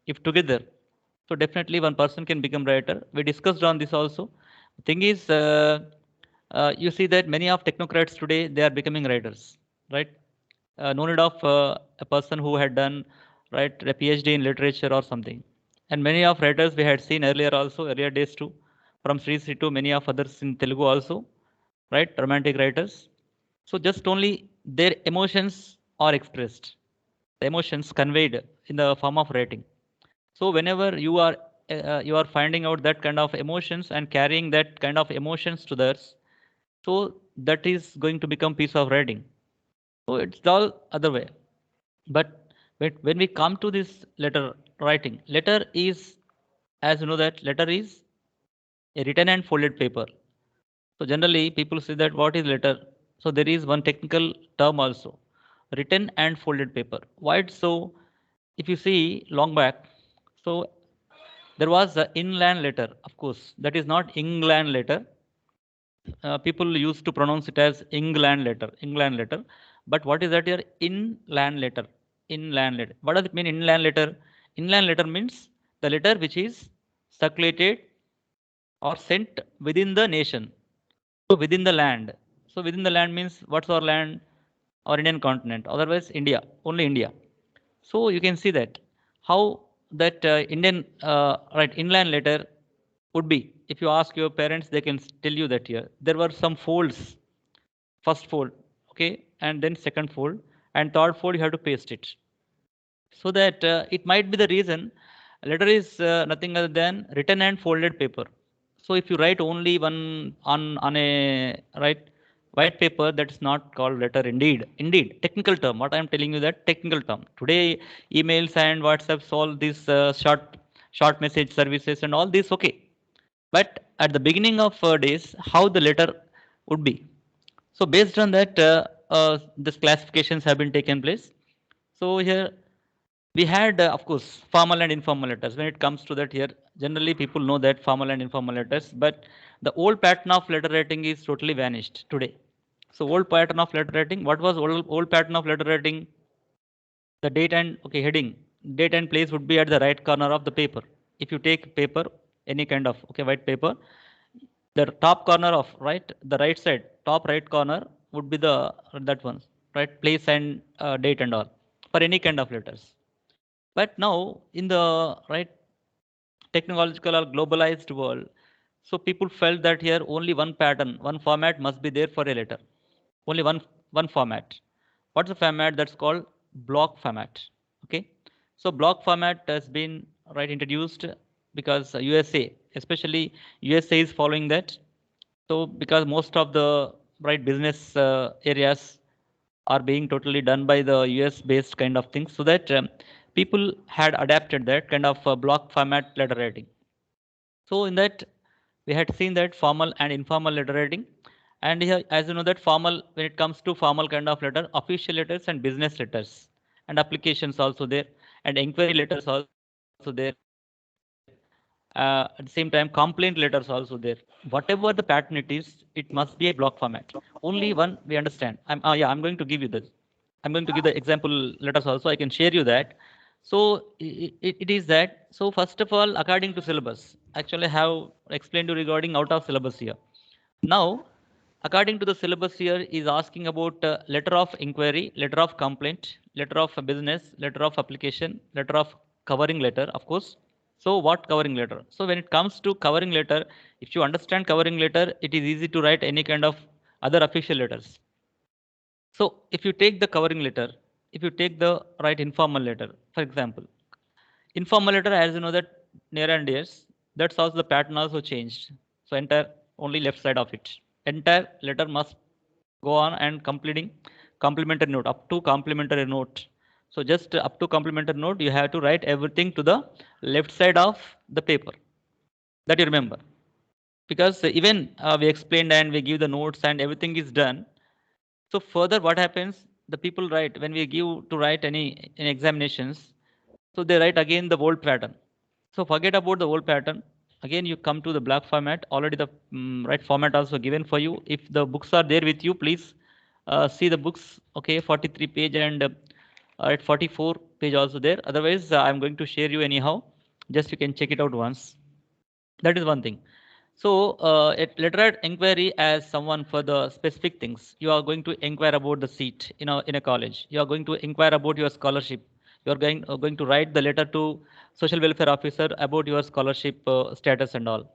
if together. So definitely one person can become writer. We discussed on this also. The thing is, you see that many of technocrats today, they are becoming writers, right? No need of a person who had done right a PhD in literature or something. And many of writers we had seen earlier also, earlier days too, from Sri to many of others in Telugu also, right? Romantic writers. So just only their emotions are expressed, the emotions conveyed in the form of writing. So whenever you are finding out that kind of emotions and carrying that kind of emotions to others, so that is going to become piece of writing. So it's all other way. But when we come to this letter writing, letter is, as you know, that letter is a written and folded paper. So generally people say that what is letter? So there is one technical term also, written and folded paper. Why it's so? If you see long back, so there was an inland letter, of course, that is not England letter. People used to pronounce it as England letter. But what is that here? Inland letter, inland letter. What does it mean, inland letter? Inland letter means the letter which is circulated or sent within the nation, so within the land. So within the land means what's our land? Our Indian continent. Otherwise, India, only India. So you can see that how that Indian right inland letter would be. If you ask your parents, they can tell you that here there were some folds. First fold, okay, and then second fold, and third fold you have to paste it. So that it might be the reason letter is nothing other than written and folded paper. So if you write only one on a right white paper, that's not called letter. Indeed technical term, what I am telling you, that technical term today, emails and WhatsApps, all these short message services and all this, okay. But at the beginning of days, how the letter would be. So based on that, this classifications have been taken place. So here we had, of course, formal and informal letters. When it comes to that here, generally people know that formal and informal letters, but the old pattern of letter writing is totally vanished today. So old pattern of letter writing, what was old pattern of letter writing? The date and, okay, heading, date and place would be at the right corner of the paper. If you take paper, any kind of, okay, white paper, the top corner of the right side, top right corner would be the that one, right, place and date and all for any kind of letters. But now in the right technological or globalized world, so people felt that here only one pattern, one format must be there for a letter. Only one format. What's the format? That's called block format. Okay, so block format has been right introduced because USA, especially USA, is following that. So because most of the right business areas are being totally done by the US based kind of things, so that people had adapted that kind of block format letter writing. So in that, we had seen that formal and informal letter writing. And here, as you know, that formal, when it comes to formal kind of letter, official letters and business letters and applications also there, and inquiry letters also there. At the same time, complaint letters also there. Whatever the pattern it is, it must be a block format. Only one we understand. Yeah, I'm going to give you this. I'm going to give the example letters also. I can share you that. So it is that. So first of all, according to syllabus, actually I have explained to you regarding out of syllabus here. Now, according to the syllabus here is asking about letter of inquiry, letter of complaint, letter of business, letter of application, letter of covering letter, of course. So what covering letter? So when it comes to covering letter, if you understand covering letter, it is easy to write any kind of other official letters. So if you take the covering letter, if you take the right informal letter, for example, informal letter, as you know that near and years, that's also the pattern also changed. So entire only left side of it. Entire letter must go on and completing complementary note up to complementary note. So just up to complementary note, you have to write everything to the left side of the paper. That you remember. Because even we explained and we give the notes and everything is done. So further, what happens? The people write when we give to write any in examinations. So they write again the old pattern. So forget about the old pattern. Again, you come to the black format. Already the right format also given for you. If the books are there with you, please see the books. Okay, 43 page and at 44 page also there. Otherwise, I'm going to share you anyhow. Just you can check it out once. That is one thing. So, letter inquiry as someone for the specific things. You are going to inquire about the seat in a college. You are going to inquire about your scholarship. You are going to write the letter to social welfare officer about your scholarship status and all.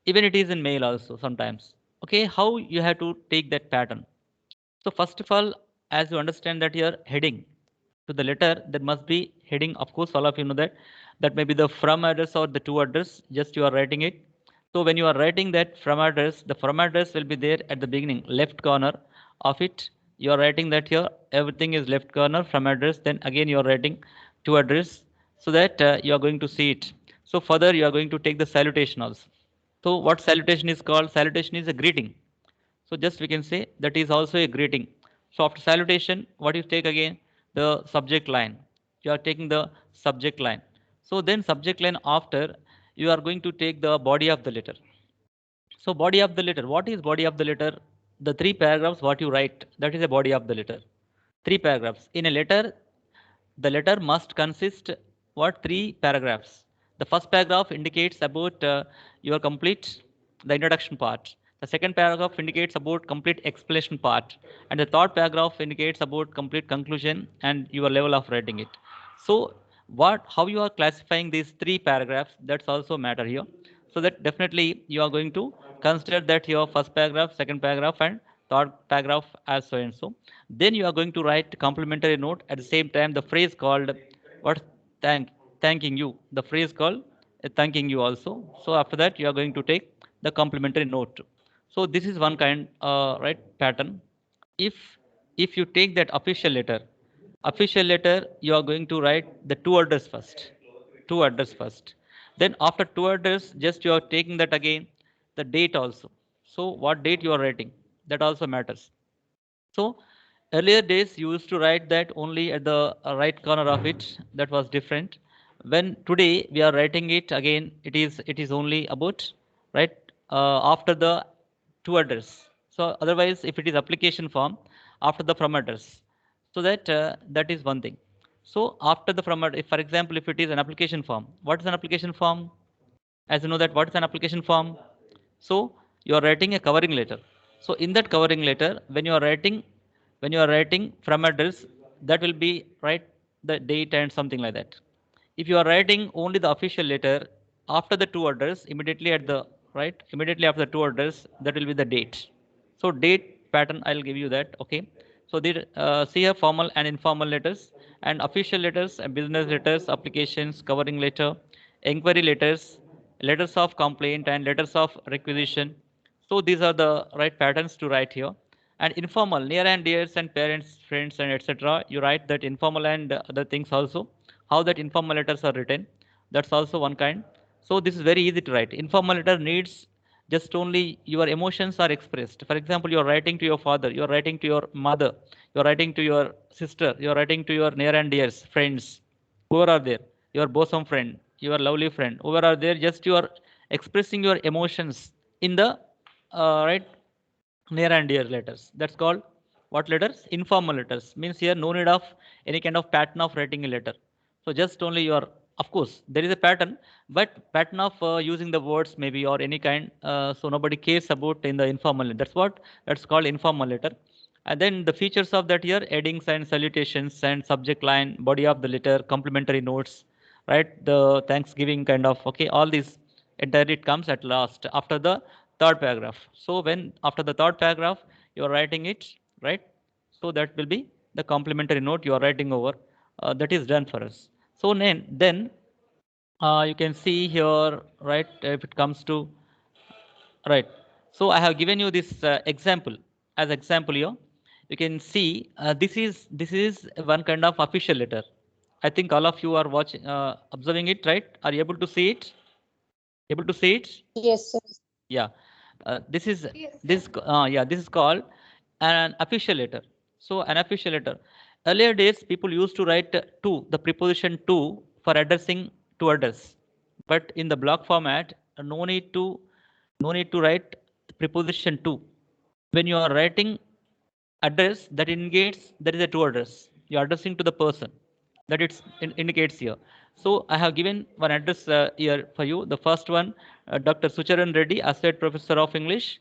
Even it is in mail also sometimes. Okay, how you have to take that pattern? So first of all, as you understand that your heading to the letter, there must be heading. Of course, all of you know that. That may be the from address or the to address. Just you are writing it. So when you are writing that from address, the from address will be there at the beginning, left corner of it. You are writing that here everything is left corner from address. Then again you are writing to address so that you are going to see it. So further you are going to take the salutation also. So what salutation is called? Salutation is a greeting. So just we can say that is also a greeting. So after salutation, what you take again? The subject line. You are taking the subject line. So then subject line after, you are going to take the body of the letter. So body of the letter. What is body of the letter? The three paragraphs what you write, that is a body of the letter. Three paragraphs. In a letter, the letter must consist what three paragraphs. The first paragraph indicates about your complete the introduction part. The second paragraph indicates about complete explanation part, and the third paragraph indicates about complete conclusion and your level of writing it. So what how you are classifying these three paragraphs, that's also matter here. So that definitely you are going to consider that your first paragraph, second paragraph, and third paragraph as so and so. Then you are going to write complimentary note at the same time. The phrase called what thanking you. The phrase called thanking you also. So after that you are going to take the complimentary note. So this is one kind right pattern. If if you take that official letter, you are going to write the two address first, two address first. Then after two address, just you are taking that again, the date also. So what date you are writing, that also matters. So earlier days you used to write that only at the right corner of it. That was different. When today we are writing it again, it is only about right after the to address. So otherwise, if it is application form, after the from address. So that is one thing. So after the from address, if for example, if it is an application form, what is an application form? As you know that what is an application form? So you are writing a covering letter. So in that covering letter, when you are writing from address, that will be write the date and something like that. If you are writing only the official letter after the two address, immediately after the two address, that will be the date. So date pattern, I'll give you that. Okay. So there, see here formal and informal letters and official letters, business letters, applications, covering letter, inquiry letters, letters of complaint, and letters of requisition. So these are the right patterns to write here. And informal, near and dears and parents, friends, and etc. You write that informal and other things also. How that informal letters are written. That's also one kind. So this is very easy to write. Informal letter needs just only your emotions are expressed. For example, you are writing to your father, you are writing to your mother, you are writing to your sister, you are writing to your near and dears, friends, whoever are there, your bosom friend, your lovely friend, whoever are there, just you are expressing your emotions in the right near and dear letters. That's called what letters? Informal letters. Means here no need of any kind of pattern of writing a letter. So just only your, of course, there is a pattern, but pattern of using the words maybe or any kind. So nobody cares about in the informal. That's called informal letter. And then the features of that here, headings and salutations and subject line, body of the letter, complimentary notes, right? The Thanksgiving kind of, okay, all these entirely it comes at last after the third paragraph. So when after the third paragraph, you are writing it, right? So that will be the complimentary note you are writing over. That is done for us. So then you can see here, right? If it comes to right. So I have given you this example as example here. You can see this is one kind of official letter. I think all of you are watching, observing it, right? Are you able to see it? Able to see it? Yes, sir. Yeah. This is this is called an official letter. So an official letter. Earlier days, people used to write to the preposition to for addressing to address, but in the block format, no need to write preposition to. When you are writing address, that indicates there is a to address. You're addressing to the person that indicates here. So I have given one address here for you. The first one, Dr. Sucharan Reddy, Associate Professor of English,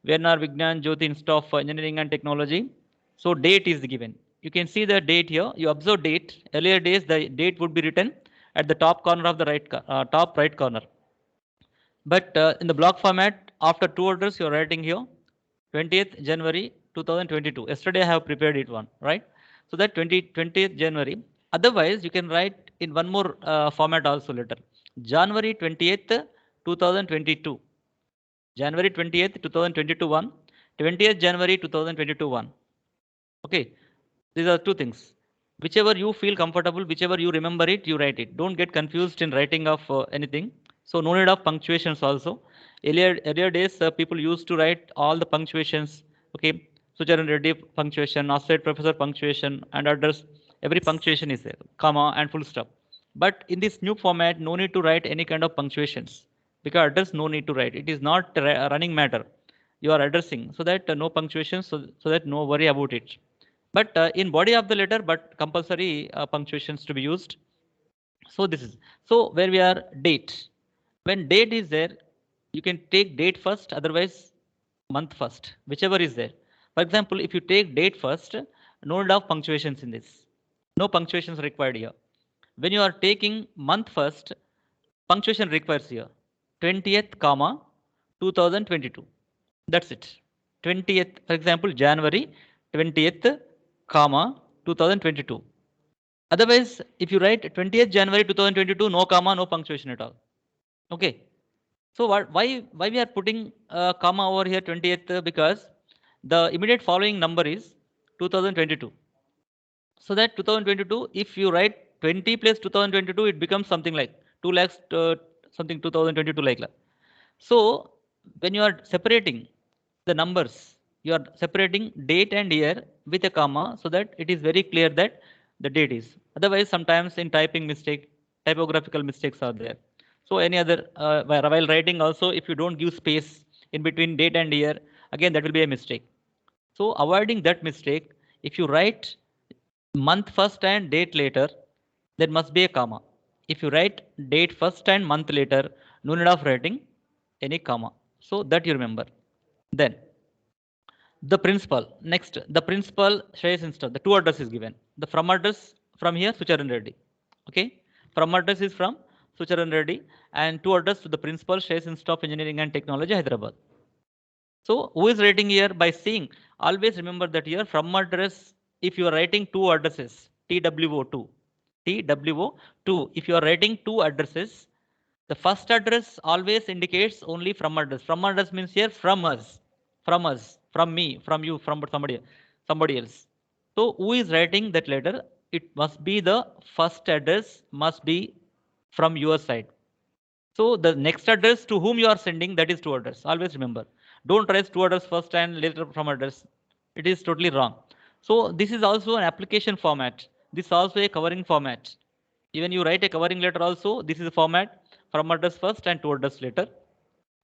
Vernar Vignan Jyoti Institute of Engineering and Technology. So date is given. You can see the date here. You observe date. Earlier days, the date would be written at the top corner of the top right corner. But in the block format, after two orders, you're writing here 20th January 2022. Yesterday, I have prepared it one, right? So that 20th January. Otherwise, you can write in one more format also later. January 20th, 2022. January 20th, 2022 1. 20th January 2022 1. Okay. These are two things. Whichever you feel comfortable, whichever you remember it, you write it. Don't get confused in writing of anything. So no need of punctuations also. Earlier days, people used to write all the punctuations. Okay, Sucharan Reddy punctuation, Associate Professor punctuation, and others. Every punctuation is there, comma and full stop. But in this new format, no need to write any kind of punctuations because others no need to write. It is not a running matter. You are addressing so that no punctuations, so that no worry about it. But in body of the letter, but compulsory punctuations to be used. So this is, so where we are date. When date is there, you can take date first, otherwise month first, whichever is there. For example, if you take date first, no need of punctuations in this. No punctuations required here. When you are taking month first, punctuation requires here. 20th, comma, 2022. That's it. 20th, for example, January 20th, comma, 2022. Otherwise, if you write 20th January 2022, no comma, no punctuation at all. Okay. So why we are putting comma over here 20th? Because the immediate following number is 2022. So that 2022, if you write 20 plus 2022, it becomes something like 2 lakhs something 2022 like that. So when you are separating the numbers, you are separating date and year with a comma so that it is very clear that the date is. Otherwise, sometimes in typing mistake, typographical mistakes are there. So any other, while writing also, if you don't give space in between date and year, again, that will be a mistake. So avoiding that mistake, if you write month first and date later, there must be a comma. If you write date first and month later, no need of writing any comma. So that you remember. Then the principal. Next, the principal Shreyas instance. The two address is given. The from address from here Sucharan Reddy. Okay. From address is from Sucharan Reddy and two address to the principal Shreyas Institute of Engineering and Technology, Hyderabad. So who is writing here by seeing? Always remember that here from address, if you are writing two addresses, TWO2, TWO2, if you are writing two addresses, the first address always indicates only from address. From address means here from us, from me, from you, from somebody else. So who is writing that letter? It must be the first address must be from your side. So the next address to whom you are sending, that is two address. Always remember. Don't write two address first and later from address. It is totally wrong. So this is also an application format. This is also a covering format. Even you write a covering letter also, this is a format from address first and to address later.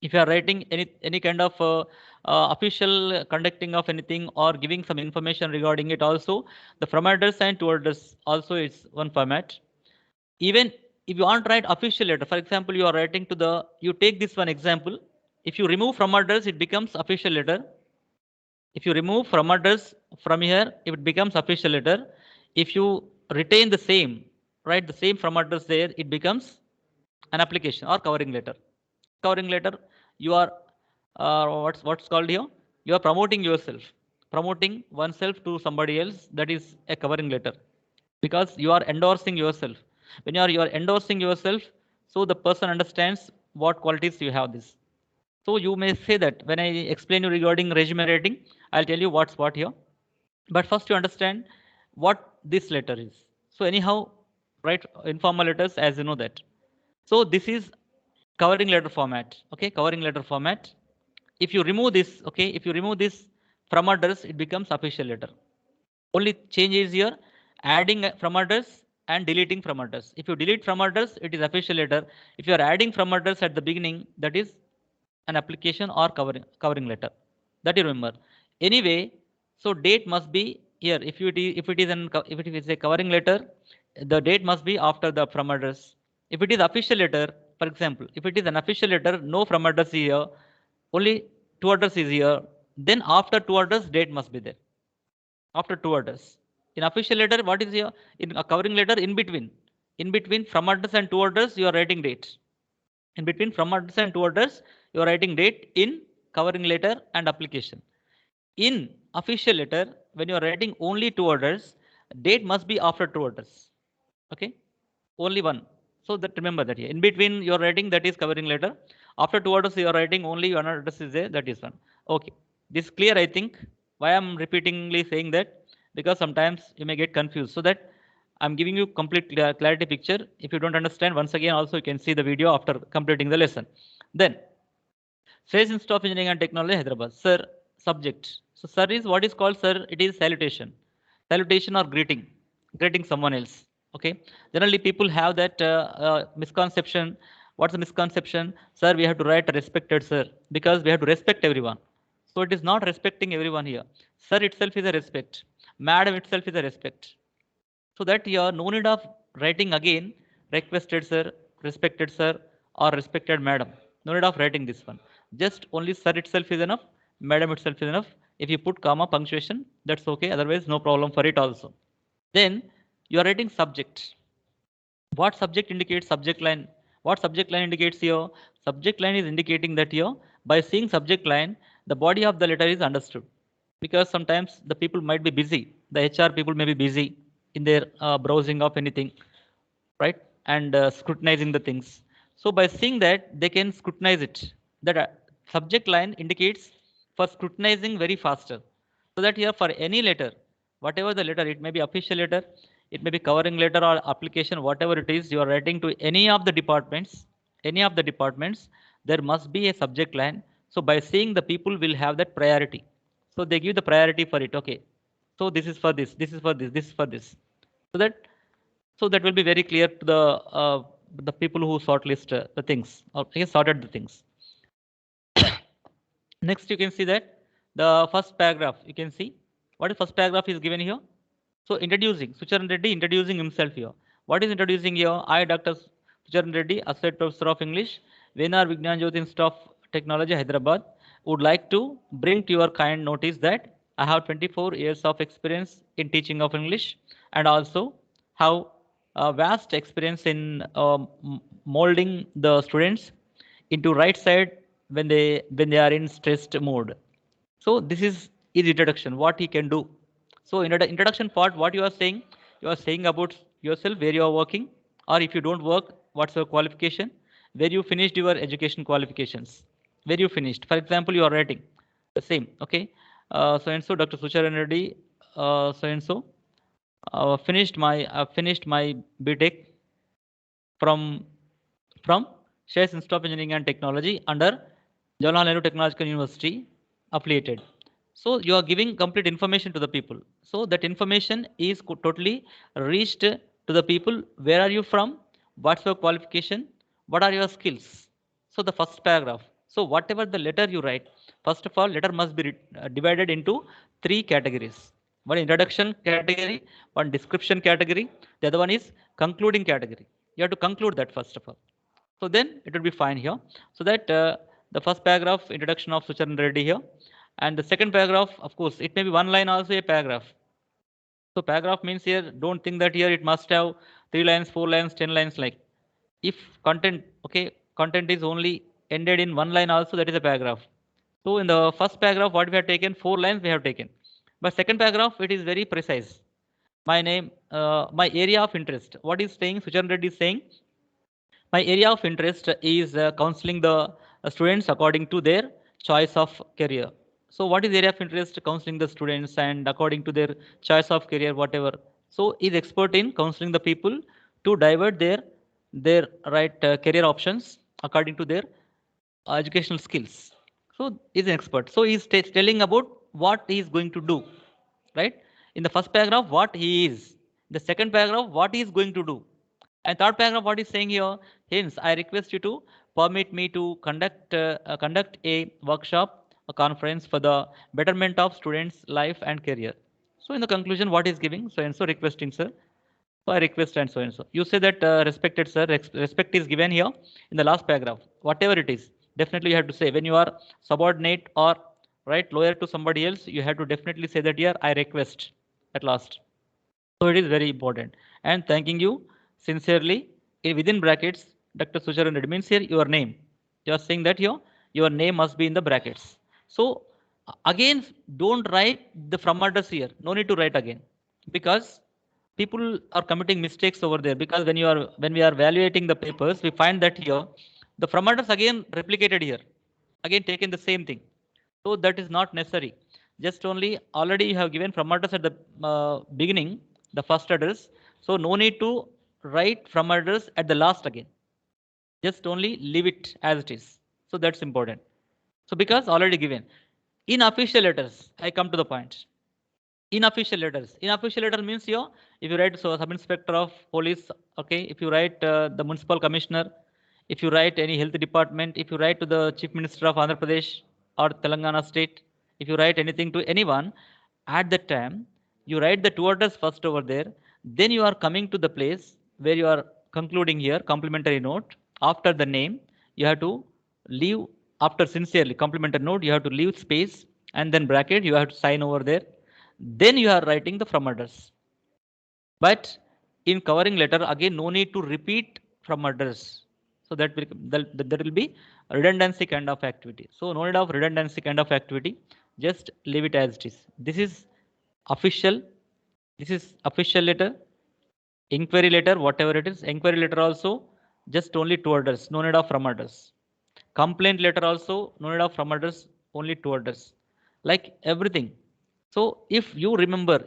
If you are writing any kind of official conducting of anything or giving some information regarding it also, the from address and to address also is one format. Even if you want to write official letter, for example, you are writing to the, you take this one example. If you remove from address, it becomes official letter. If you remove from address from here, it becomes official letter. If you retain the same, write the same from address there, it becomes an application or covering letter. Covering letter, you are what's called here? You are promoting yourself, promoting oneself to somebody else. That is a covering letter because you are endorsing yourself. When you are endorsing yourself, so the person understands what qualities you have. This. So you may say that when I explain you regarding resume writing, I'll tell you what's what here. But first you understand what this letter is. So anyhow, write informal letters as you know that. So this is covering letter format. Okay, covering letter format. If you remove this, okay, if you remove this from address, it becomes official letter. Only change is here adding from address and deleting from address. If you delete from address, it is official letter. If you are adding from address at the beginning, that is an application or covering letter. That you remember. Anyway, so date must be here, if it is a covering letter, the date must be after the from address. If it is official letter, for example, if it is an official letter, no from address is here, only to address is here, then after to address date must be there. After to address, in official letter, what is here? In a covering letter, in between from address and to address, you are writing date. In between from address and to address, you are writing date in covering letter and application. In official letter, when you are writing only two orders, date must be after two orders. Okay, only one. So that, remember that here. In between you are writing, that is covering letter. After two orders you are writing only one address is there, that is one. Okay, this is clear, I think. Why I'm repeatedly saying that? Because sometimes you may get confused. So that I'm giving you complete clarity picture. If you don't understand, once again also you can see the video after completing the lesson. Then Sreyas Institute of Engineering and Technology, Hyderabad. Sir, subject. So, sir is what is called, sir, it is salutation. Salutation or greeting. Greeting someone else. Okay. Generally, people have that misconception. What's the misconception? Sir, we have to write respected, sir, because we have to respect everyone. So, it is not respecting everyone here. Sir itself is a respect. Madam itself is a respect. So that you are no need of writing again requested sir, respected sir, or respected madam. No need of writing this one. Just only sir itself is enough, madam itself is enough. If you put comma punctuation, that's okay. Otherwise, no problem for it also. Then you are writing subject. What subject indicates subject line? What subject line indicates here? Subject line is indicating that here, by seeing subject line, the body of the letter is understood. Because sometimes the people might be busy. The HR people may be busy in their browsing of anything, right? And scrutinizing the things. So by seeing that, they can scrutinize it. That subject line indicates for scrutinizing very faster. So that here for any letter, whatever the letter, it may be official letter, it may be covering letter or application, whatever it is, you are writing to any of the departments, there must be a subject line. So by seeing, the people will have that priority. So they give the priority for it. Okay. So this is for this is for this is for this. So that will be very clear to the people who shortlist the things, or sorted the things. Next, you can see that the first paragraph, you can see what is first paragraph is given here. So introducing, Sucharan Reddy introducing himself here. What is introducing here? I, Dr. Sucharan Reddy, Associate Professor of English, Venar Vignan Jyoti Institute of Technology, Hyderabad, would like to bring to your kind notice that I have 24 years of experience in teaching of English, and also have a vast experience in molding the students into right side when they are in stressed mode. So this is his introduction, what he can do. So in the introduction part, what you are saying about yourself, where you are working, or if you don't work, what's your qualification, where you finished your education qualifications, where you finished. For example, you are writing the same. Okay, so and so, Dr. Sucharan Reddy, so and so, finished my BTech from from Sreyas Institute of Engineering and Technology under Jawaharlal Nehru Technological University affiliated. So you are giving complete information to the people. So that information is totally reached to the people. Where are you from? What's your qualification? What are your skills? So the first paragraph. So whatever the letter you write, first of all, letter must be divided into three categories. One introduction category, one description category, the other one is concluding category. You have to conclude that first of all. So then it will be fine here. So that the first paragraph, introduction of Sucharan Reddy here, and the second paragraph, of course, it may be one line also a paragraph. So paragraph means here, don't think that here it must have 3 lines, 4 lines, 10 lines like. If content, okay, content is only ended in one line also, that is a paragraph. So in the first paragraph, what we have taken, 4 lines we have taken. But second paragraph, it is very precise. My name, my area of interest. What is saying? Sucharan Reddy is saying, my area of interest is counseling the students according to their choice of career. So what is area of interest? Counseling the students and according to their choice of career, whatever. So is expert in counseling the people to divert their right career options according to their educational skills. So he's an expert. So he's telling about what he is going to do, right? In the first paragraph, what he is. The second paragraph, what he is going to do. And third paragraph, what is saying here? Hence, I request you to permit me to conduct a workshop, a conference for the betterment of students' life and career. So in the conclusion, what is giving? So and so requesting, sir. So I request and so and so. You say that respected sir, respect is given here in the last paragraph. Whatever it is, definitely you have to say when you are subordinate or right loyal to somebody else, you have to definitely say that here I request at last. So it is very important. And thanking you sincerely within brackets, Dr. Sucharan, it means here your name. You are saying that here your name must be in the brackets. So again, don't write the from address here. No need to write again because people are committing mistakes over there. Because when we are evaluating the papers, we find that here the from address again replicated here, again taken the same thing. So that is not necessary. Just only already you have given from address at the beginning, the first address. So no need to write from address at the last again. Just only leave it as it is. So that's important. So because already given. In official letters, I come to the point. Inofficial letters. Inofficial letter means you, if you write so sub inspector of police, okay, if you write the municipal commissioner, if you write any health department, if you write to the chief minister of Andhra Pradesh or Telangana state, if you write anything to anyone, at that time you write the two orders first over there, then you are coming to the place where you are concluding here complimentary note. After the name you have to leave, after sincerely complimentary note you have to leave space and then bracket you have to sign over there, then you are writing the from address. But in covering letter, again, no need to repeat from address. So that will be redundancy kind of activity. So no need of redundancy kind of activity. Just leave it as it is. This is official. This is official letter. Inquiry letter, whatever it is. Inquiry letter also, just only two orders. No need of from address. Complaint letter also, no need of from address. Only two orders. Like everything. So if you remember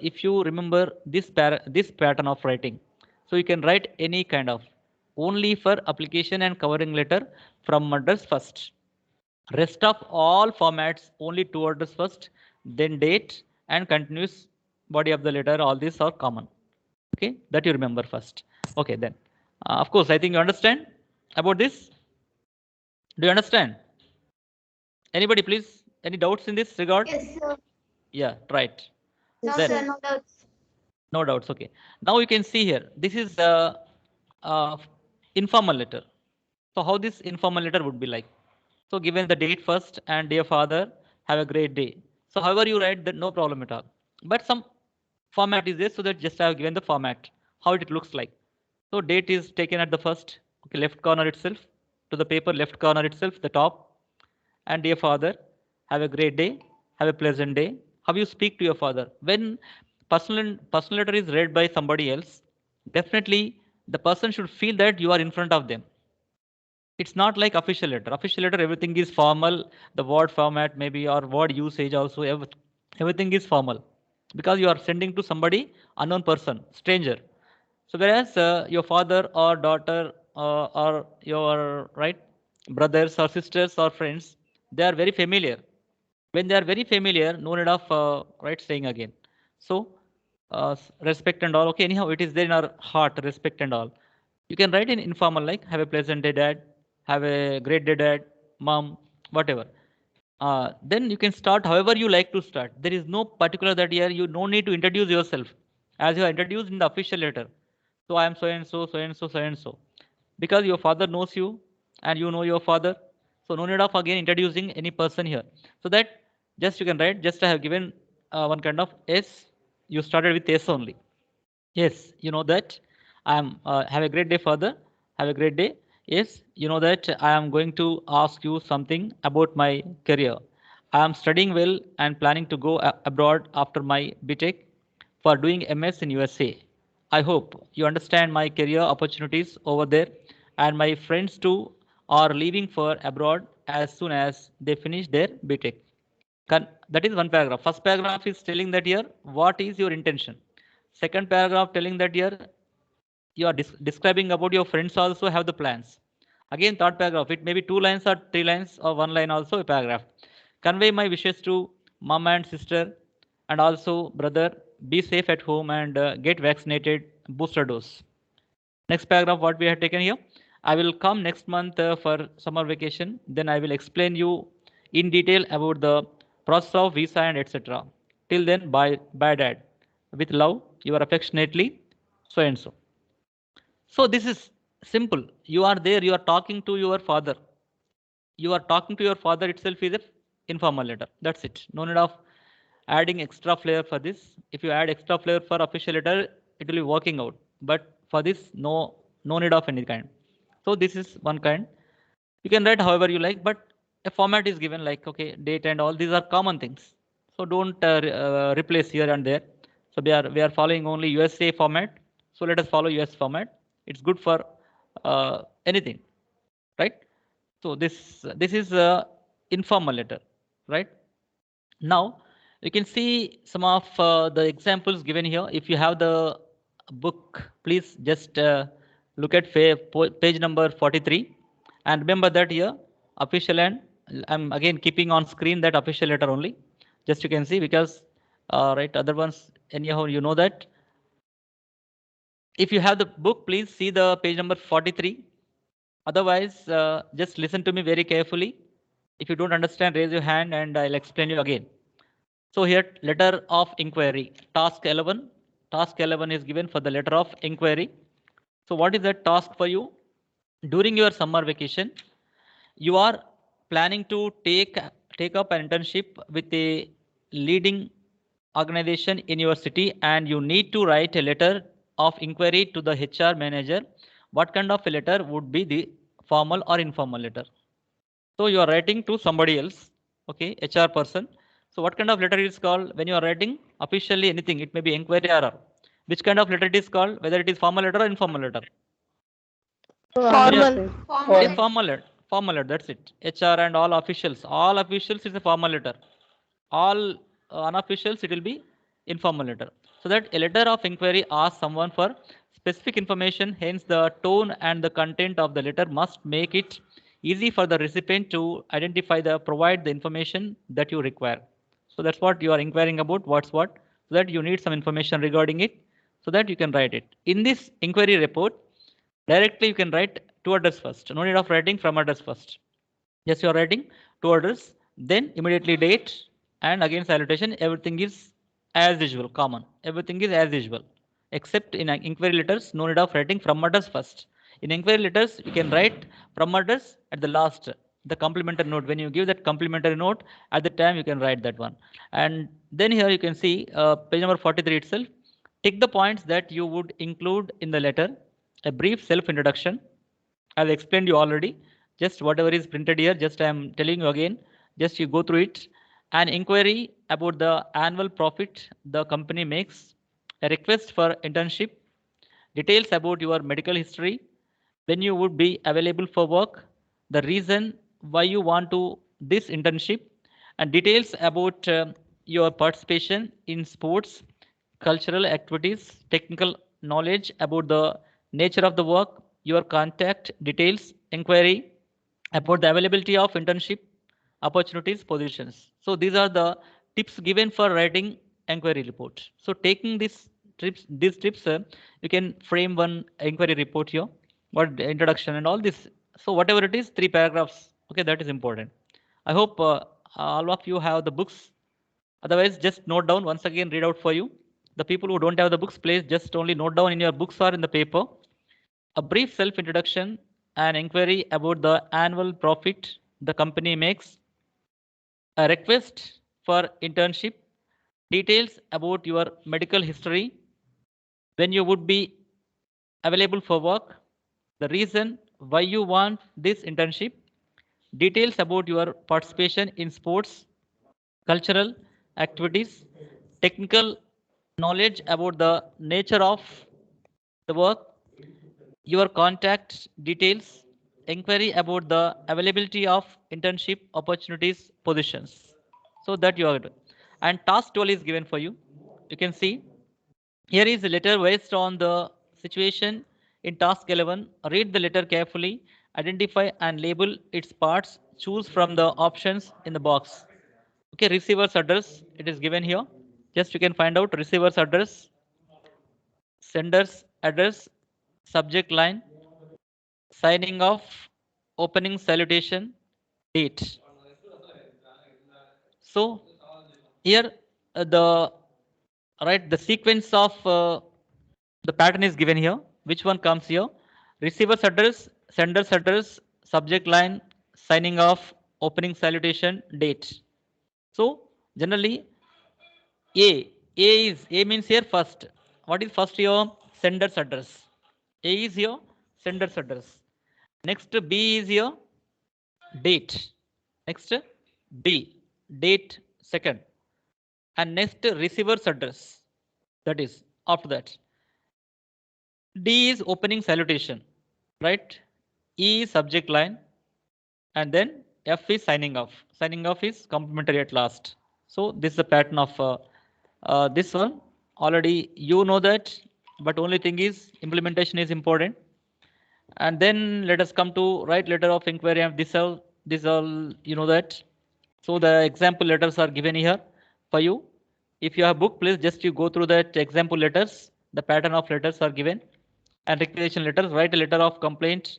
this pattern of writing, so you can write any kind of only for application and covering letter from address first. Rest of all formats only two orders first, then date and continuous body of the letter. All these are common. Okay, that you remember first. Okay, then of course I think you understand about this. Do you understand? Anybody, please? Any doubts in this regard? Yes, sir. Yeah, right. No, Then. sir, no doubts. No doubts. Okay. Now you can see here. This is uh, informal letter. So how this informal letter would be like? So given the date first and dear father, have a great day. So however you write that, no problem at all. But some format is there, so that just I have given the format how it looks like. So date is taken at the first, okay, left corner itself, to the paper left corner itself, the top, and dear father, have a great day, have a pleasant day. How you speak to your father when personal letter is read by somebody else, definitely the person should feel that you are in front of them. It's not like official letter. Official letter, everything is formal, the word format maybe or word usage also, everything is formal because you are sending to somebody, unknown person, stranger. So whereas your father or daughter or your right brothers or sisters or friends, they are very familiar. When they are very familiar, no need of right saying again. So respect and all. Okay, anyhow, it is there in our heart, respect and all. You can write in informal like have a pleasant day, dad. Have a great day, dad, mom, whatever. Then you can start however you like to start. There is no particular that here you no need to introduce yourself as you are introduced in the official letter. So I am so and so, so and so, so and so. Because your father knows you and you know your father. So no need of again introducing any person here. So that just you can write, just I have given one kind of S. You started with S only. Yes, you know that I am have a great day, father. Have a great day. Yes, you know that I am going to ask you something about my career. I am studying well and planning to go abroad after my BTech for doing MS in USA. I hope you understand my career opportunities over there, and my friends too are leaving for abroad as soon as they finish their BTech. That is one paragraph. First paragraph is telling that here what is your intention. Second paragraph telling that here you are describing about your friends also have the plans. Again, third paragraph, it may be two lines or three lines or one line also a paragraph. Convey my wishes to mom and sister and also brother. Be safe at home and get vaccinated, booster dose. Next paragraph, what we have taken here. I will come next month for summer vacation. Then I will explain you in detail about the process of visa and etc. Till then, bye, bye, dad. with love, you are affectionately, so and so. So this is simple. You are there, you are talking to your father. You are talking to your father itself is a informal letter. That's it. No need of adding extra flair for this. If you add extra flair for official letter, it will be working out. But for this, no need of any kind. So this is one kind. You can write however you like, but a format is given like okay, date and all these are common things. So don't replace here and there. So we are following only USA format. So let us follow US format. It's good for anything, right? So this is a informal letter, right? Now you can see some of the examples given here. If you have the book, please just look at page number 43, and remember that here official and I'm again keeping on screen that official letter only. Just you can see because right other ones anyhow you know that. If you have the book, please see the page number 43. Otherwise, just listen to me very carefully. If you don't understand, raise your hand and I'll explain you again. So here, letter of inquiry, task 11. Task 11 is given for the letter of inquiry. So what is that task for you? During your summer vacation, you are planning to take up an internship with a leading organization in your city, and you need to write a letter of inquiry to the HR manager. What kind of a letter would be the formal or informal letter? So you are writing to somebody else, okay, HR person. So what kind of letter is called when you are writing officially anything? It may be inquiry or which kind of letter it is called, whether it is formal letter or informal letter. When you are Formal. a formal letter, formal letter, that's it. HR and all officials is a formal letter. All unofficials, it will be informal letter. So that a letter of inquiry asks someone for specific information, hence the tone and the content of the letter must make it easy for the recipient to identify provide the information that you require. So that's what you are inquiring about, what's what, so that you need some information regarding it, so that you can write it. In this inquiry report, directly you can write two address first. No need of writing from address first. Yes, you are writing two orders, then immediately date and again salutation. Everything is as usual, common. Everything is as usual, except in inquiry letters, no need of writing from address first. In inquiry letters, you can write from address at the last, the complimentary note. When you give that complimentary note, at the time you can write that one. And then here you can see page number 43 itself. Take the points that you would include in the letter, a brief self-introduction. I've explained you already. Just whatever is printed here, just I am telling you again. Just you go through it. An inquiry about the annual profit the company makes, a request for internship, details about your medical history, when you would be available for work, the reason why you want to this internship, and details about your participation in sports, cultural activities, technical knowledge about the nature of the work, your contact details, inquiry about the availability of internship opportunities, positions. So these are the tips given for writing inquiry report. So taking these tips, you can frame one inquiry report here, what the introduction and all this. So whatever it is, 3 paragraphs. Okay, that is important. I hope all of you have the books. Otherwise, just note down once again. Read out for you. The people who don't have the books, please just only note down in your books or in the paper. A brief self-introduction, an inquiry about the annual profit the company makes, a request for internship, details about your medical history, when you would be available for work, the reason why you want this internship, details about your participation in sports, cultural activities, technical knowledge about the nature of the work, your contact details, inquiry about the availability of internship opportunities, positions. So that you are doing. And task 12 is given for you. You can see here is the letter based on the situation in task 11. Read the letter carefully, identify and label its parts, choose from the options in the box. Okay, receiver's address, it is given here. Just you can find out receiver's address, sender's address, subject line, signing off, opening salutation, date. So here the right? The sequence of the pattern is given here. Which one comes here? Receiver's address, sender's address, subject line, signing off, opening salutation, date. So generally A means here first. What is first here? Sender's address. A is here sender's address. Next B is here date. Next B date second. And next receiver's address. That is after that. D is opening salutation, right? E is subject line, and then F is signing off. Signing off is complimentary at last. So this is the pattern of this one. Already you know that, but only thing is implementation is important. And then let us come to write letter of inquiry. And this all you know that. So the example letters are given here for you. If you have book, please just you go through that example letters. The pattern of letters are given, and requisition letters. Write a letter of complaint.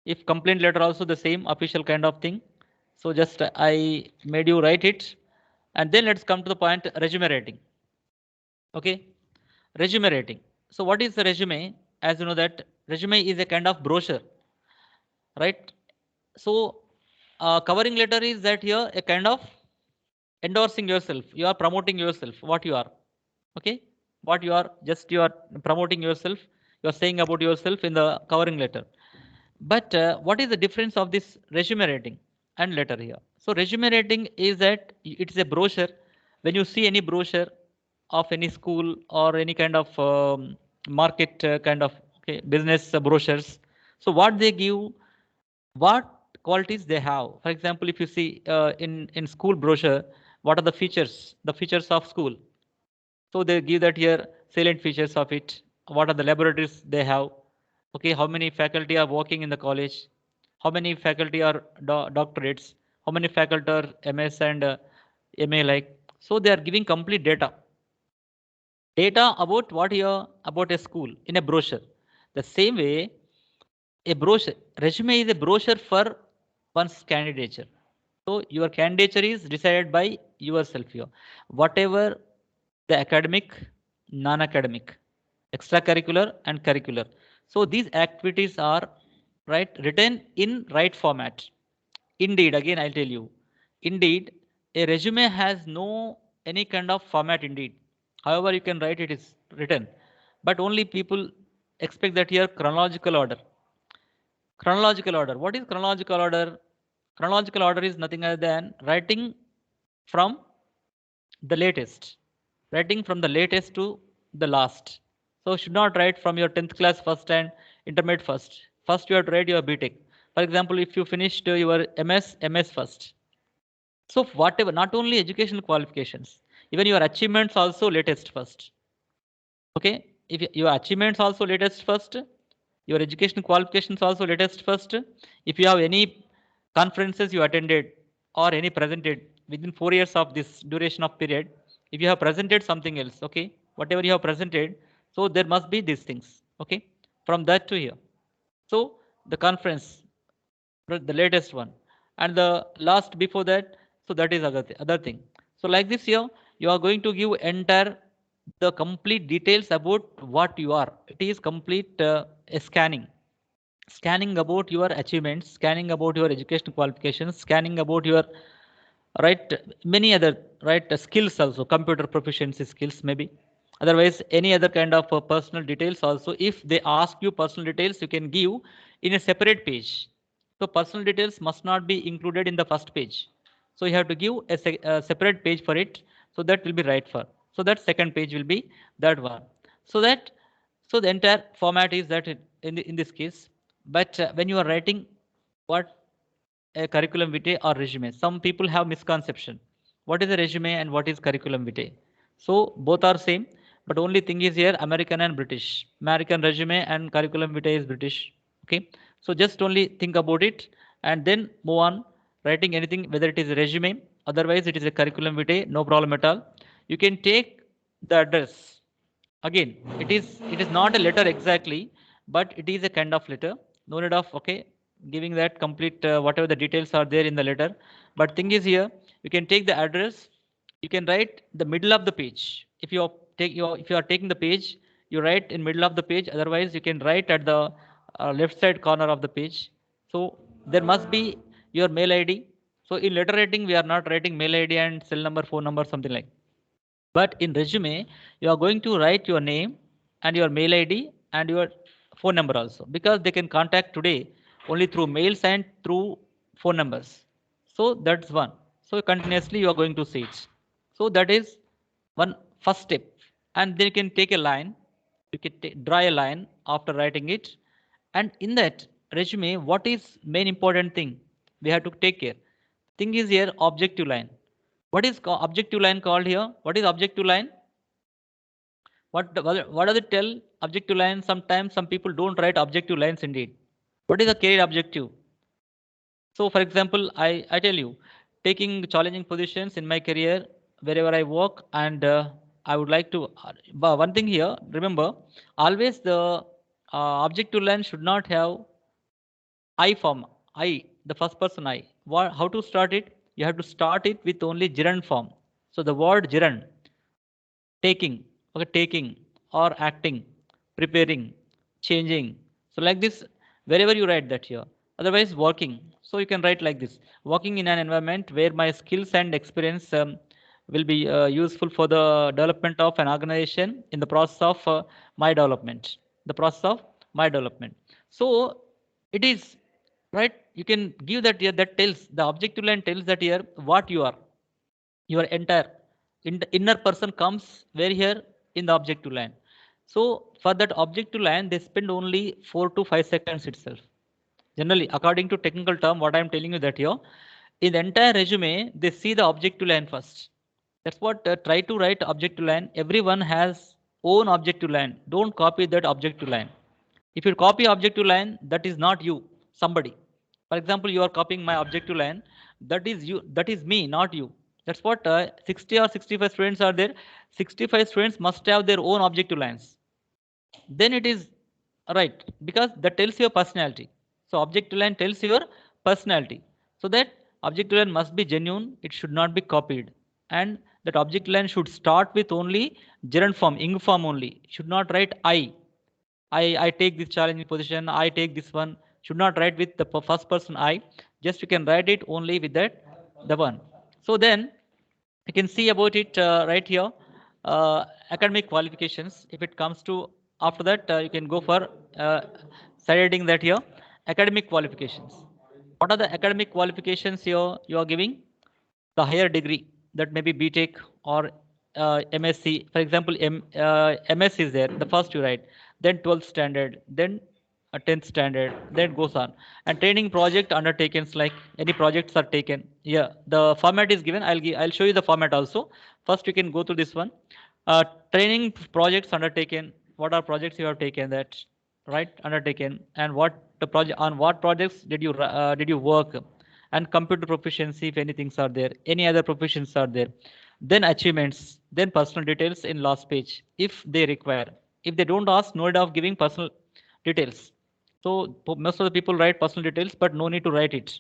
If complaint letter also the same official kind of thing. So just I made you write it, and then let's come to the point resume writing. Okay, resume writing. So what is the resume? As you know that resume is a kind of brochure, right? So covering letter is that here a kind of endorsing yourself. You are promoting yourself, what you are. Okay, what you are, just you are promoting yourself. You are saying about yourself in the covering letter. But what is the difference of this resume rating and letter here? So resume rating is that it is a brochure. When you see any brochure of any school or any kind of market kind of okay, business brochures, so what they give, what qualities they have. For example, if you see in school brochure, what are the features? The features of school. So they give that here salient features of it. What are the laboratories they have? Okay, how many faculty are working in the college? How many faculty are doctorates? How many faculty are MS and MA like? So they are giving complete data. Data about what here about a school in a brochure. The same way, a brochure resume is a brochure for one's candidature. So your candidature is decided by yourself here. Whatever the academic, non-academic, extracurricular and curricular. So these activities are right written in right format. Indeed, again I'll tell you. Indeed, a resume has no any kind of format indeed. However, you can write it is written. But only people expect that here chronological order. Chronological order. What is chronological order? Chronological order is nothing other than writing from the latest. Writing from the latest to the last. So should not write from your 10th class first and intermediate first. First you have to write your BTech. For example, if you finished your MS first. So whatever, not only educational qualifications, even your achievements also latest first. Okay, if your achievements also latest first, your education qualifications also latest first. If you have any conferences you attended or any presented within 4 years of this duration of period, if you have presented something else, okay, whatever you have presented, so there must be these things, okay, from that to here. So the conference, the latest one, and the last before that, so that is other thing. So like this here, you are going to give entire the complete details about what you are. It is complete a scanning about your achievements, scanning about your education qualifications, scanning about your right many other right skills also, computer proficiency skills maybe. Otherwise any other kind of personal details also, if they ask you personal details, you can give in a separate page. So personal details must not be included in the first page, so you have to give a separate page for it. So that will be right for, so that second page will be that one. So that, so the entire format is that in this case. But when you are writing what a curriculum vitae or resume, some people have misconception. What is a resume and what is curriculum vitae? So both are same, but only thing is here American and British. American resume and curriculum vitae is British. Okay, so just only think about it and then move on writing anything, whether it is a resume, otherwise it is a curriculum vitae, no problem at all. You can take the address. Again, it is not a letter exactly, but it is a kind of letter. No need of okay giving that complete whatever the details are there in the letter. But thing is here, you can take the address. You can write the middle of the page. If you take your, if you are taking the page, you write in middle of the page. Otherwise, you can write at the left side corner of the page. So there must be your mail ID. So in letter writing, we are not writing mail ID and cell number, phone number, something like. But in resume, you are going to write your name and your mail ID and your phone number also, because they can contact today only through mails and through phone numbers. So that's one. So continuously you are going to see it. So that is one first step. And then you can take a line. You can draw a line after writing it. And in that resume, what is main important thing? We have to take care. Thing is here objective line. What is objective line called here? What is objective line? What does it tell? Objective line. Sometimes some people don't write objective lines indeed. What is the career objective? So, for example, I tell you, taking challenging positions in my career wherever I work, and I would like to. But one thing here, remember, always the objective line should not have I form. I, the first person I. What, how to start it? You have to start it with only gerund form. So the word gerund, taking, okay, taking or acting, preparing, changing. So like this, wherever you write that here. Otherwise working, so you can write like this: working in an environment where my skills and experience will be useful for the development of an organization in the process of my development, the process of my development. So it is right, you can give that here. That tells, the objective line tells that here what you are, your entire in the inner person comes where here in the objective line. So for that objective line, they spend only 4 to 5 seconds itself. Generally, according to technical term, what I am telling you that here, in the entire resume, they see the objective line first. That's what, try to write objective line. Everyone has own objective line. Don't copy that objective line. If you copy objective line, that is not you, somebody. For example, you are copying my objective line, that is you, that is me, not you. That's what, 60 or 65 students are there. 65 students must have their own objective lines. Then it is right, because that tells your personality. So objective line tells your personality. So that objective line must be genuine, it should not be copied. And that objective line should start with only gerund form, ing form only. Should not write I take this challenging position, I take this one. Should not write with the first person I. Just you can write it only with that, the one. So then you can see about it right here. Academic qualifications. If it comes to after that, you can go for side heading that here. Academic qualifications. What are the academic qualifications here you are giving? The higher degree, that may be BTech or MSc. For example, MS is there, the first you write, then 12th standard, then 10th standard, then goes on. And training project undertakens, like any projects are taken. Yeah, the format is given. I'll show you the format also. First, you can go to this one. Training projects undertaken. What are projects you have taken that, right? Undertaken, and what the project, on what projects did you work, and computer proficiency if any things are there, any other proficiencies are there. Then achievements, then personal details in last page if they require. If they don't ask, no need of giving personal details. So most of the people write personal details, but no need to write it.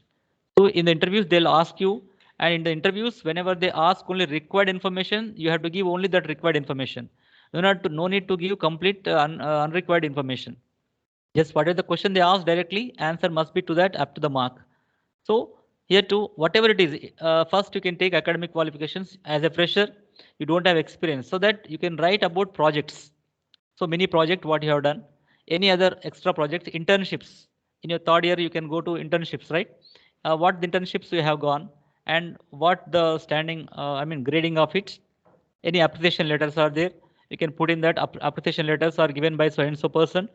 So in the interviews, they'll ask you, and in the interviews, whenever they ask only required information, you have to give only that required information. No need to give complete unrequired information. Just what is the question they ask directly, answer must be to that up to the mark. So here too, whatever it is, first you can take academic qualifications. As a fresher, you don't have experience, so that you can write about projects. So many project what you have done, any other extra projects, internships. In your third year, you can go to internships, right? What the internships you have gone, and what the standing, I mean grading of it. Any appreciation letters are there, you can put in that appreciation letters are given by so and so person.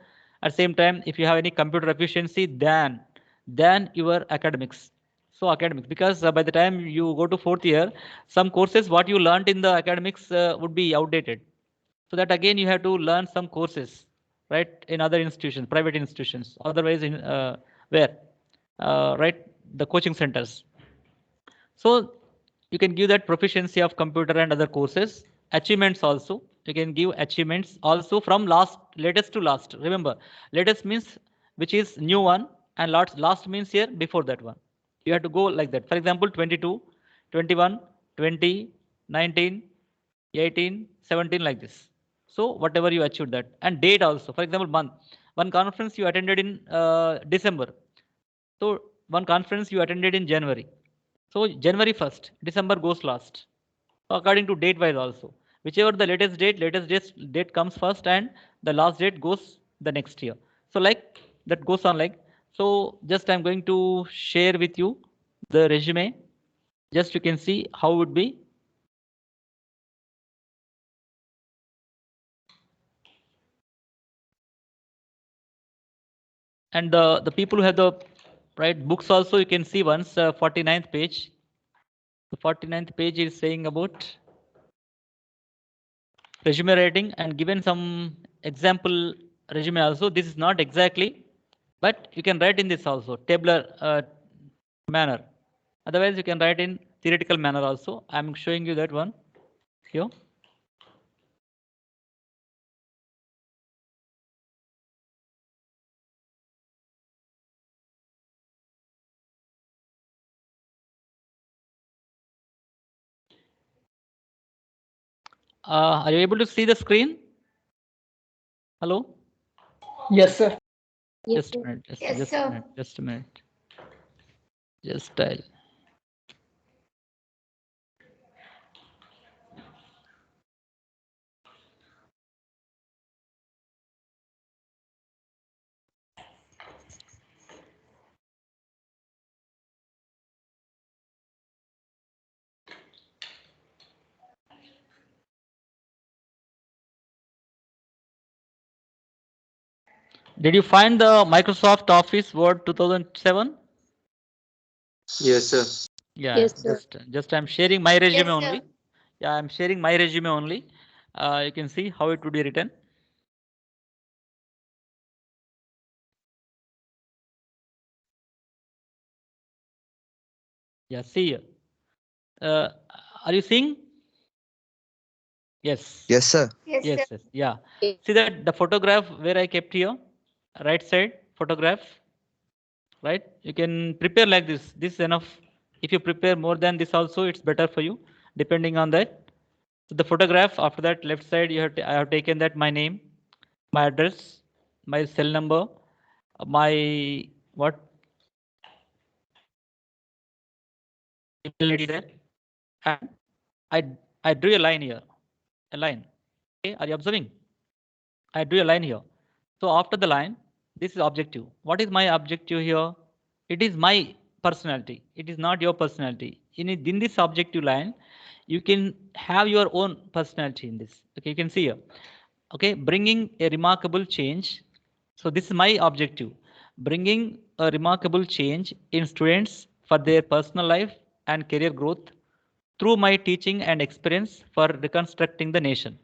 At the same time, if you have any computer efficiency, than your academics. So academics, because by the time you go to fourth year, some courses what you learned in the academics would be outdated. So that again you have to learn some courses, right, in other institutions, private institutions, otherwise in where, right, the coaching centers. So you can give that proficiency of computer and other courses. Achievements also. You can give achievements also from latest to last. Remember, latest means which is new one, and last means here before that one. You have to go like that. For example, 22, 21, 20, 19, 18, 17, like this. So whatever you achieved that, and date also. For example, month. One conference you attended in December. So one conference you attended in January. So January 1st, December goes last. According to date wise also. Whichever the latest date comes first, and the last date goes the next year. So like that goes on like. So just I'm going to share with you the resume. Just you can see how it would be. And the people who have the right books also, you can see once 49th page. The 49th page is saying about resume writing and given some example resume also. This is not exactly, but you can write in this also tabular manner. Otherwise, you can write in theoretical manner also. I'm showing you that one here. Are you able to see the screen? Hello? Yes, sir. Yes, Just a sir. minute. Yes, Just a sir. minute. Just a minute. Just I'll. Did you find the Microsoft Office Word 2007? Yes, sir. Yeah, Yes, sir. just I'm sharing my resume Yes, only. sir. Yeah, I'm sharing my resume only. You can see how it would be written. Yeah, see here. Uh, are you seeing? Yes. Yes, sir. Yes, sir. Yes, yes. Yeah. See that the photograph where I kept here, right side photograph, right? You can prepare like this. This is enough. If you prepare more than this also, it's better for you, depending on that. So the photograph after that left side, I have taken that my name, my address, my cell number, my what email ID there, and I I drew a line here, a line. Okay, are you observing? I drew a line here. So after the line, this is objective. What is my objective here? It is my personality. It is not your personality. In this objective line, you can have your own personality in this. Okay, you can see here. Okay, bringing a remarkable change. So this is my objective. Bringing a remarkable change in students for their personal life and career growth through my teaching and experience for reconstructing the nation.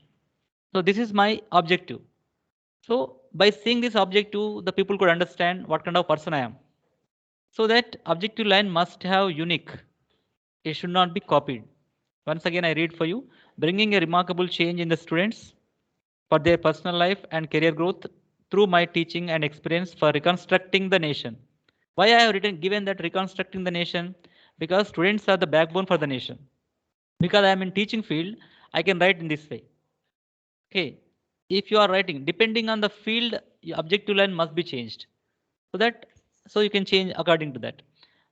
So this is my objective. So by seeing this objective, the people could understand what kind of person I am. So that objective line must have unique. It should not be copied. Once again, I read for you. Bringing a remarkable change in the students for their personal life and career growth through my teaching and experience for reconstructing the nation. Why I have written given that reconstructing the nation? Because students are the backbone for the nation. Because I am in teaching field, I can write in this way. Okay, if you are writing, depending on the field, your objective line must be changed. So that, so you can change according to that.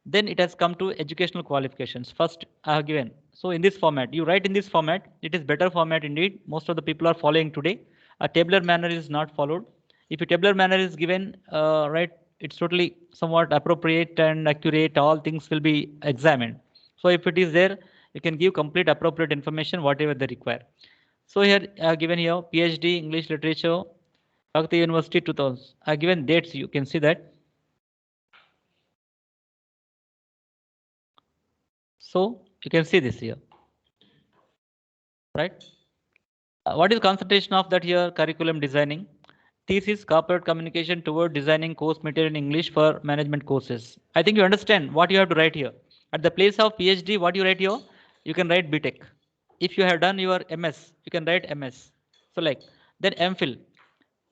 Then it has come to educational qualifications. First, I have given. So in this format, you write in this format. It is better format indeed. Most of the people are following today. A tabular manner is not followed. If a tabular manner is given, right, it's totally somewhat appropriate and accurate. All things will be examined. So if it is there, you can give complete appropriate information, whatever they require. So here I have given here PhD English Literature, Kakati University 2000. I have given dates. You can see that. So you can see this here, right? What is concentration of that here? Curriculum designing. Thesis, corporate communication toward designing course material in English for management courses. I think you understand what you have to write here. At the place of PhD, what you write here? You can write BTech. If you have done your MS, you can write MS. So like, then MPhil.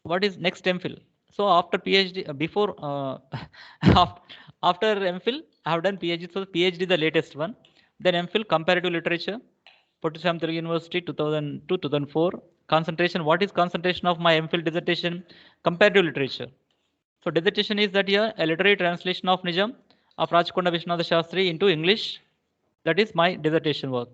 What is next MPhil? So after PhD, before after MPhil, I have done PhD. So PhD the latest one. Then MPhil comparative literature, Pottisamthala University 2002 2004. Concentration. What is concentration of my MPhil dissertation? Comparative literature. So dissertation is that here a literary translation of Nijam of Rajkonda Vishwanath Shastri into English. That is my dissertation work.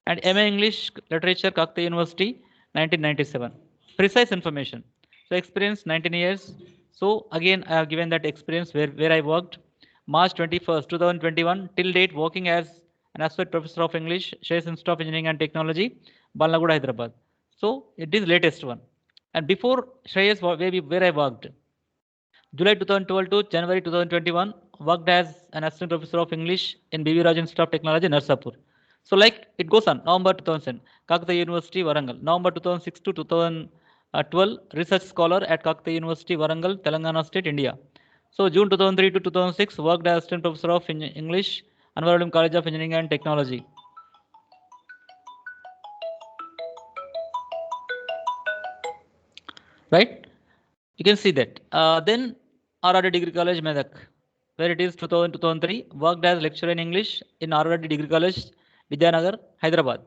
And MA English Literature, Kakta University, 1997. Precise information. So experience 19 years. So again, I have given that experience where I worked. March 21st, 2021 till date working as an associate professor of English, Sreyas Institute of Engineering and Technology, Balnagoda, Hyderabad. So it is latest one. And before Shreyas, where I worked, July 2012 to January 2021, worked as an assistant professor of English in BV Raj Institute of Technology, Narsapur. So like it goes on, November 2000, Kakata University, Warangal. November 2006 to 2012, research scholar at Kakata University, Warangal, Telangana State, India. So June 2003 to 2006, worked as assistant professor of English, Anwaruddin College of Engineering and Technology. Right? You can see that. Then RRD Degree College, Medak, where it is 2000 2003, worked as lecturer in English in RRD Degree College, Vidyanagar, Hyderabad.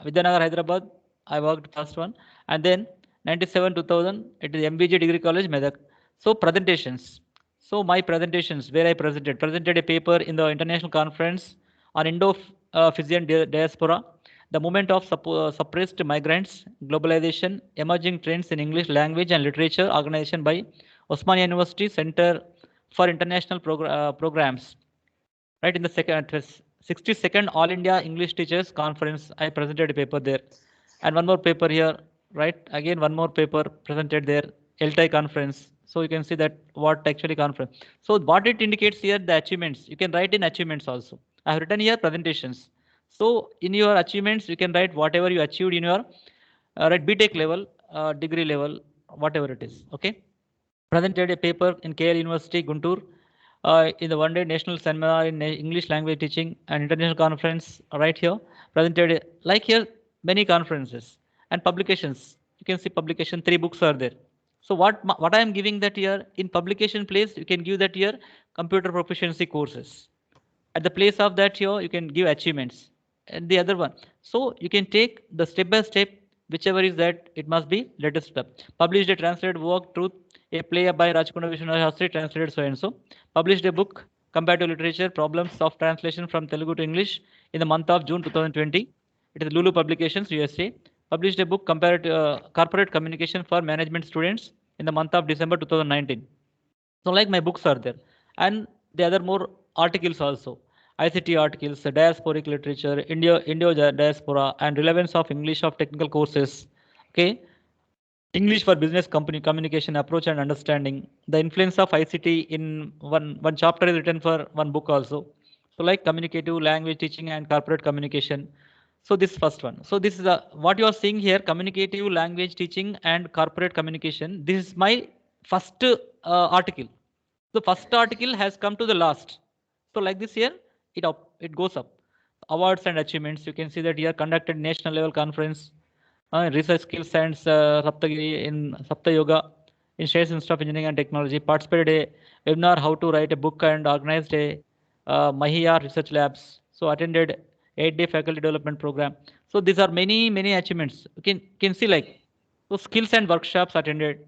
Vidyanagar, Hyderabad, I worked first one. And then 97 2000, it is MBJ Degree College, Medak. So presentations. So my presentations, where I presented a paper in the international conference on Indo-Fijian diaspora, the movement of suppressed migrants, globalization, emerging trends in English language and literature, organization by Osmania University Center for International Programs. Right in the 62nd All India English Teachers Conference, I presented a paper there. And one more paper here, right? Again, one more paper presented there, LTI conference. So you can see that what actually conference. So what it indicates here, the achievements. You can write in achievements also. I have written here presentations. So in your achievements, you can write whatever you achieved in your right BTech level, degree level, whatever it is. Okay. Presented a paper in KL University, Guntur, in the one-day national seminar in English language teaching and international conference right here. Presented like here many conferences and publications. You can see publication, 3 books are there. So what I am giving that here in publication place, you can give that here computer proficiency courses. At the place of that here, you can give achievements. And the other one. So you can take the step by step, whichever is that, it must be latest step. Published a translated work, Truth, a play by Rajkunda Vishwanath Shastri, translated so and so. Published a book, Comparative Literature, Problems of Translation from Telugu to English in the month of June 2020. It is Lulu Publications, USA. Published a book, Corporate Communication for Management Students in the month of December 2019. So like my books are there. And the other more articles also. ICT articles, diasporic literature, Indio diaspora, and relevance of English of technical courses. Okay. English for business company communication approach and understanding. The influence of ICT in one chapter is written for one book also. So like communicative language teaching and corporate communication. So this first one. So this is what you are seeing here, communicative language teaching and corporate communication. This is my first article. The first article has come to the last. So like this here, it goes up. Awards and achievements. You can see that here conducted national level conference, research skills and Saptagiri in Sapta Yoga in Sreyas Institute of Engineering and Technology. Participated a webinar how to write a book and organized a Mahia research labs. So attended 8-day faculty development program. So these are many achievements. You can see like so skills and workshops attended.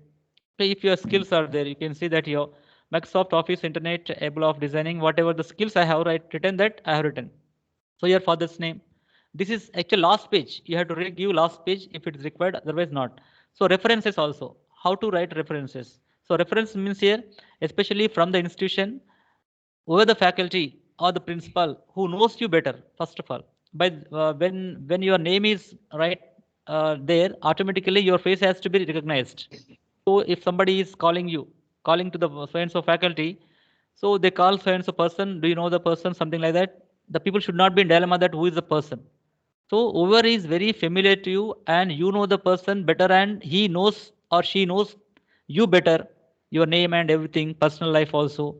So if your skills are there, you can see that your Microsoft Office, Internet, able of designing, whatever the skills I have written that I have written. So your father's name. This is actually last page. You have to give last page if it is required, otherwise not. So references also. How to write references. So reference means here, especially from the institution, over the faculty or the principal who knows you better, first of all. By when your name is right there, automatically your face has to be recognized. So if somebody is calling you, calling to the so and so faculty, so they call so and so person, do you know the person, something like that. The people should not be in dilemma that who is the person. So whoever is very familiar to you and you know the person better and he knows or she knows you better, your name and everything, personal life also.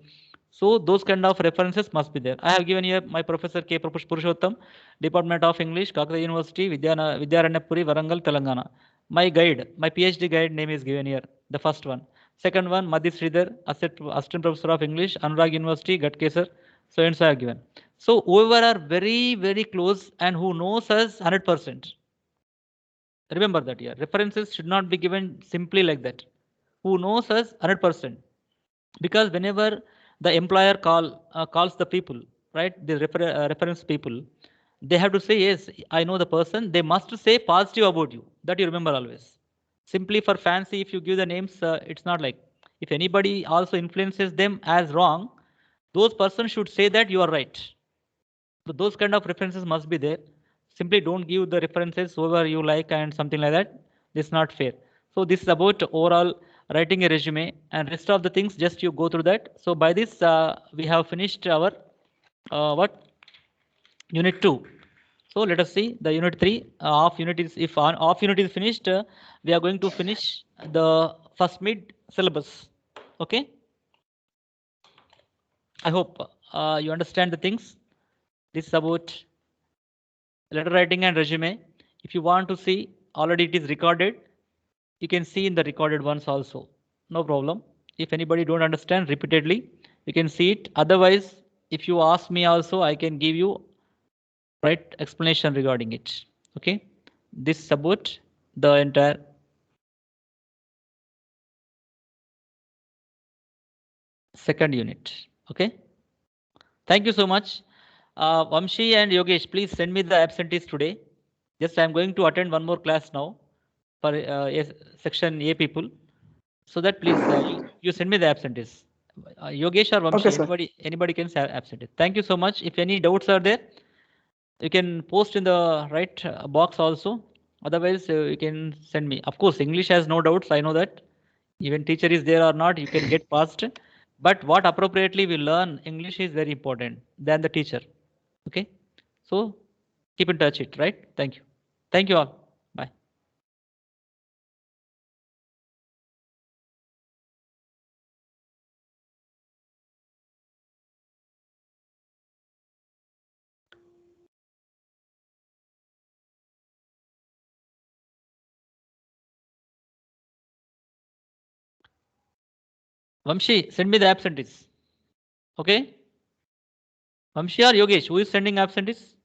So those kind of references must be there. I have given here my professor K. Purushottam, Department of English, Kakata University, Vidyaranyapuri, Varangal, Telangana. My guide, my PhD guide name is given here, the first one. Second one, Madhi Sridhar, Assistant Professor of English, Anurag University, Gatkesar. So and so I have given. So whoever are very close and who knows us 100%. Remember that, yeah. References should not be given simply like that. Who knows us 100%. Because whenever the employer calls the people, right, the reference people, they have to say, yes, I know the person. They must say positive about you. That you remember always. Simply for fancy, if you give the names, it's not like. If anybody also influences them as wrong, those persons should say that you are right. So those kind of references must be there. Simply don't give the references whoever you like and something like that. This is not fair. So this is about overall writing a resume, and rest of the things just you go through that. So by this we have finished our what unit 2. So let us see the unit 3. Off unit is, if off unit is finished, we are going to finish the first mid syllabus. Okay, I hope you understand the things. This is about letter writing and resume. If you want to see, already it is recorded. You can see in the recorded ones also. No problem. If anybody don't understand repeatedly, you can see it. Otherwise, if you ask me also, I can give you right explanation regarding it. Okay. This is about the entire second unit. Okay. Thank you so much. Vamshi and Yogesh, please send me the absentees today. Just I'm going to attend one more class now for section A people. So that please you send me the absentees. Yogesh or Okay, Vamshi, sir. anybody can have absentees. Thank you so much. If any doubts are there, you can post in the right box also. Otherwise, you can send me. Of course, English has no doubts. I know that. Even teacher is there or not, you can get passed. But what appropriately we learn English is very important than the teacher. Okay. So keep in touch it, right? Thank you. Thank you all. Bye. Vamshi, send me the absentees. Okay. Vamshi or Yogesh, who is sending absentees?